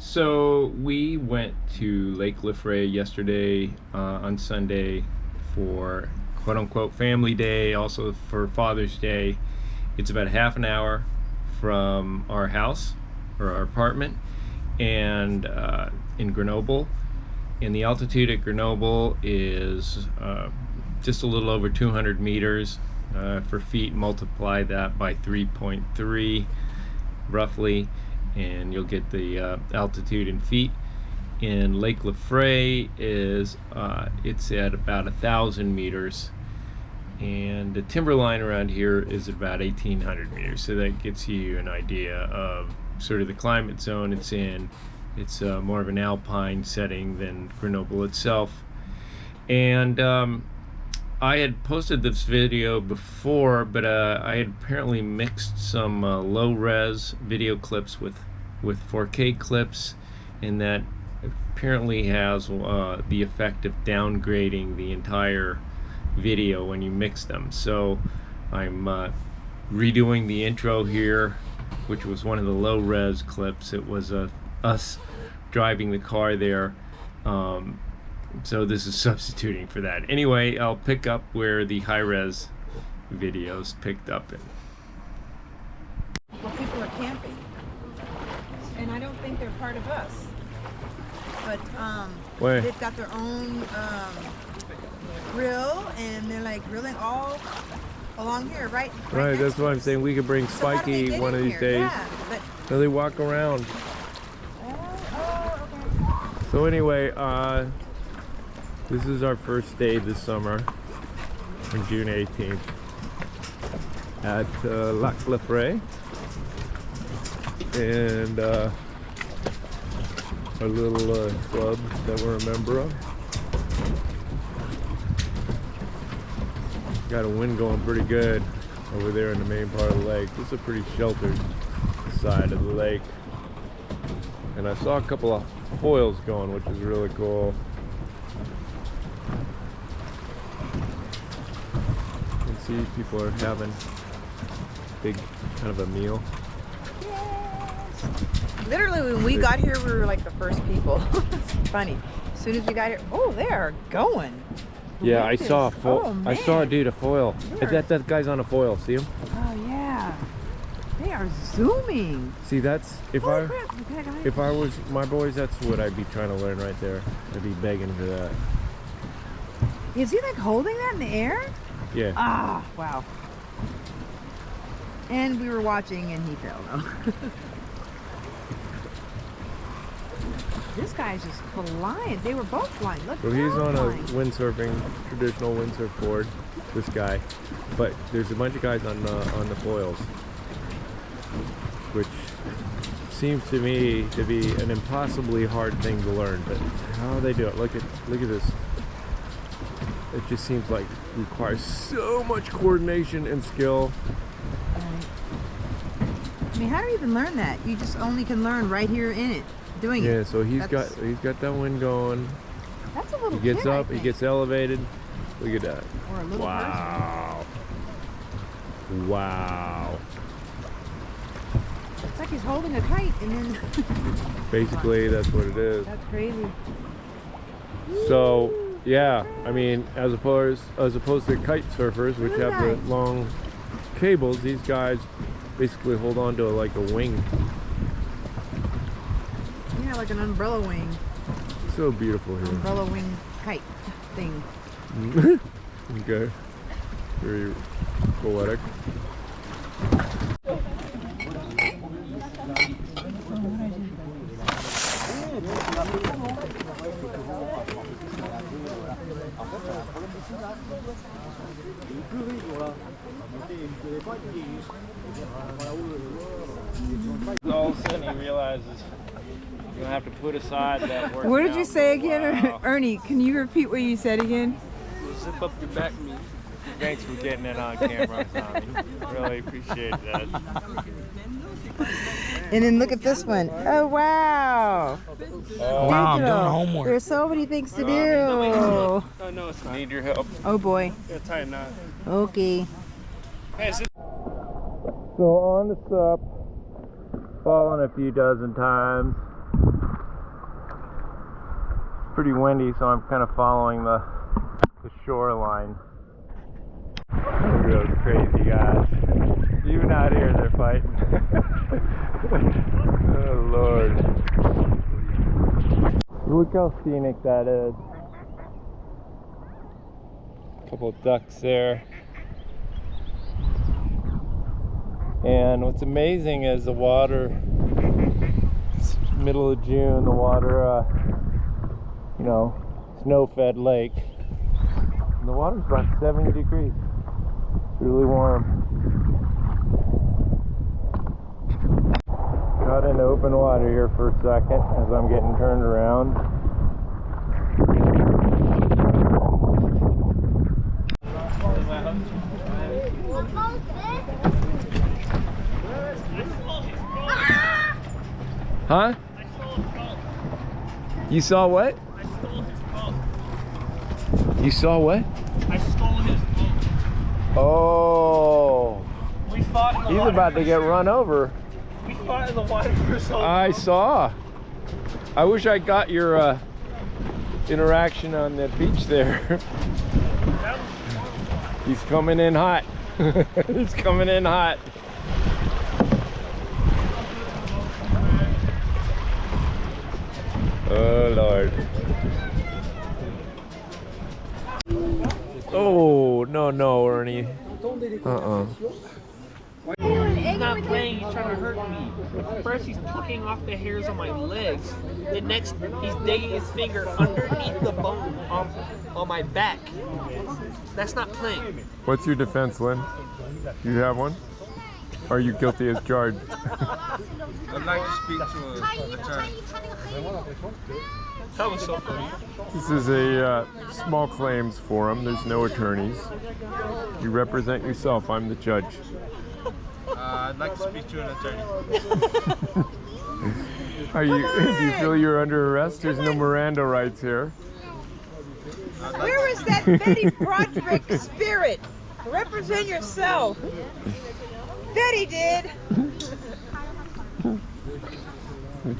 So we went to Lake Lefray yesterday on Sunday for quote-unquote family day, also for Father's Day. It's about half an hour from our house or our apartment and in Grenoble. And the altitude at Grenoble is just a little over 200 meters. For feet, multiply that by 3.3 roughly, and you'll get the altitude in feet. In Lake Lefray is it's at about 1,000 meters, and the timberline around here is about 1,800 meters. So that gets you an idea of sort of the climate zone it's in. It's more of an alpine setting than Grenoble itself. And I had posted this video before, but I had apparently mixed some low-res video clips with 4K clips, and that apparently has the effect of downgrading the entire video when you mix them. So I'm redoing the intro here, which was one of the low-res clips. It was us driving the car there. So this is substituting for that. Anyway, I'll pick up where the high-res videos picked up in. Well, people are camping, and I don't think they're part of us. But they've got their own grill, and they're like grilling all along here, right? Right. That's what I'm saying. We could bring Spiky one of these days. Yeah, but Really walk around. okay. So anyway, this is our first day this summer, on June 18th, at Lac Lefray, and our little club that we're a member of. Got a wind going pretty good over there in the main part of the lake. This is a pretty sheltered side of the lake, and I saw a couple of foils going, which is really cool. See, people are having big kind of a meal. Yes. Literally, when we got here, we were like the first people. It's funny. As soon as we got here, oh, they are going. Yeah, I saw a foil. Oh, I saw a dude a foil. That guy's on a foil. See him? Oh yeah. They are zooming. See, that's if Holy I crap, if I was my boys, that's what I'd be trying to learn right there. I'd be begging for that. Is he like holding that in the air? Yeah. Ah, wow. And we were watching and he fell though. This guy's just flying. They were both flying. Look, So he's on a windsurfing, traditional windsurf board, this guy. But there's a bunch of guys on the foils, which seems to me to be an impossibly hard thing to learn. But how they do it? Look at this. It just seems like it requires so much coordination and skill. I mean, how do you even learn that? You just only can learn right here in it, doing it. Yeah, so he's got that wind going. That's a little He gets kid, up, he gets elevated. Look at that. Or a little Wow. person. Wow. It's like he's holding a kite and then... Basically, that's what it is. That's crazy. So, yeah, I mean, as opposed to kite surfers, which have the long cables, these guys basically hold on to like a wing. Yeah, like an umbrella wing. So beautiful here. Umbrella wing kite thing. Okay. Very poetic. All of a sudden he realizes you're gonna have to put aside that work. What did you say again, Ernie? Can you repeat what you said again? Zip up your back meat. Thanks for getting it on camera, Tommy. Really appreciate that. And then look at this one. Oh wow! Wow, I'm doing homework. There's so many things to do. Oh no, it's need your help. Oh boy. Yeah, tighten that. Okay. So on the sup, fallen a few dozen times. pretty windy, so I'm kind of following the shoreline. Those crazy guys. Even out here, they're fighting. Oh Lord! Look how scenic that is. Couple of ducks there. And what's amazing is the water, it's middle of June, the water, you know, snow-fed lake. And the water's about 70 degrees. It's really warm. Got into open water here for a second as I'm getting turned around. Huh? You saw what? I stole his boat. You saw what? I stole his boat. Oh. We fought in the He's water about to get run over. We fought in the water for so long. I saw. I wish I got your interaction on the beach there. He's coming in hot. He's coming in hot. Oh Lord. Oh no, Ernie. He's not playing, he's trying to hurt me. First he's plucking off the hairs on my legs. The next he's digging his finger underneath the bone on my back. That's not playing. What's your defense, Lynn? Do you have one? Are you guilty as charged? I'd like to speak to an attorney. That was so funny. This is a small claims forum. There's no attorneys. You represent yourself. I'm the judge. I'd like to speak to an attorney. Do you feel you're under arrest? There's no Miranda rights here. Where is that Betty Broderick spirit? Represent yourself. Betty did.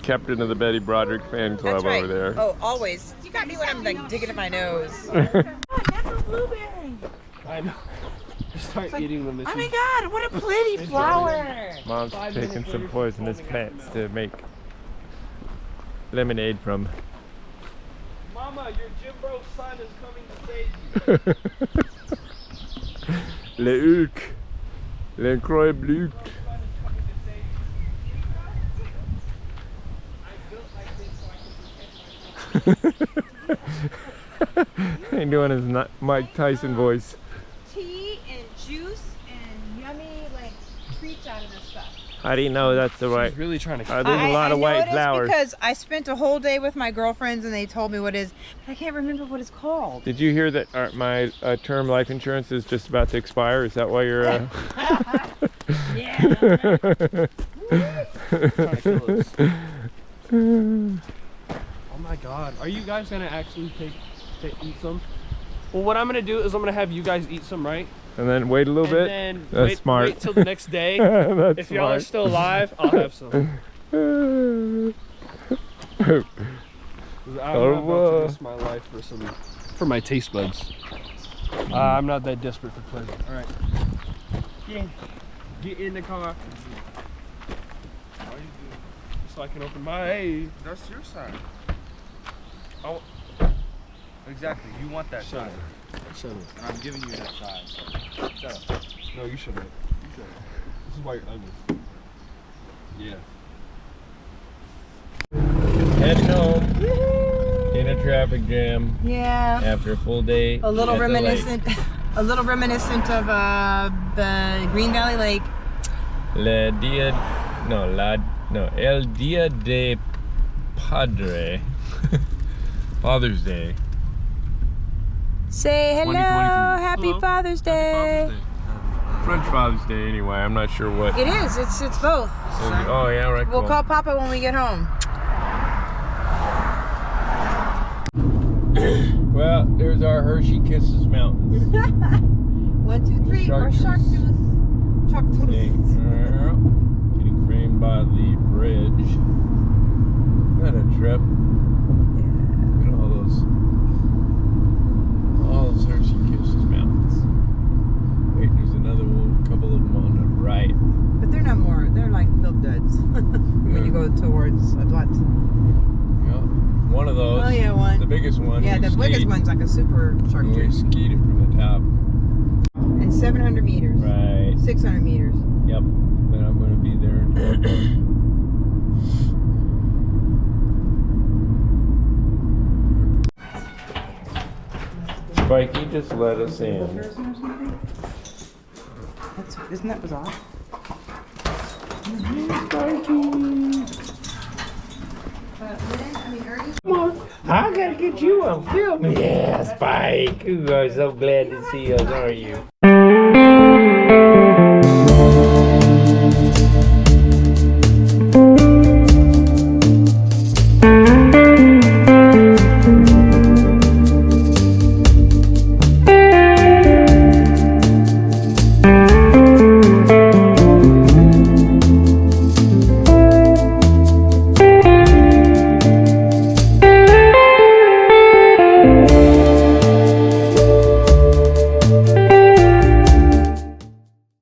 Captain of the Betty Broderick fan club. That's right. Over there. Oh, always. You got me when I'm like digging in my nose. That's a blueberry. I know. Start eating them. Oh my God! What a pretty flower. Mom's taking some poisonous plants to make lemonade from. Mama, your Jimbo son is coming to save you. Le Hulk. L'incroyable Hulk. Ain't doing his Mike Tyson voice. Tea and juice and yummy like treats out of this stuff. How do you know that's the right? He's really trying to. There's a lot of white flowers. Because I spent a whole day with my girlfriends and they told me what it is. But I can't remember what it's called. Did you hear that my term life insurance is just about to expire? Is that why you're? Yeah. Oh my God! Are you guys gonna actually eat some? Well, what I'm gonna do is I'm gonna have you guys eat some, right? And then wait a little bit. And then That's smart. Wait till the next day. That's If y'all are still alive, I'll have some. I'm about to risk my life for my taste buds. I'm not that desperate for pleasure. All right. Get in the car. So I can open my. Hey. That's your side. Oh. Exactly. You want that side. Shut up. And I'm giving you that side. So shut up. No, you shut up. You shut up. This is why you're ugly. Yeah. Heading home in a traffic jam Yeah. after a full day. A little at the lake. reminiscent of the Green Valley Lake. El Dia de Padre. Father's Day. Say hello, 2023. happy Hello. Father's Day. French Father's Day anyway. I'm not sure what. It is. It's both. Oh yeah, right. We'll cool. call Papa when we get home. Well, there's our Hershey Kisses Mountains. 1, 2, 3. Shark Or shark tooth. tooth. Shark tooth. Getting framed by the bridge. What a trip. Look at all those biggest one. Yeah, the biggest one's like a super shark We tree. skied it from the top. And 700 meters. Right. 600 meters. Yep. Then I'm going to be there in Spikey, just let us in. Isn't that bizarre? Come on. I gotta get you on film. Yeah, Spike. You are so glad to see us, aren't you?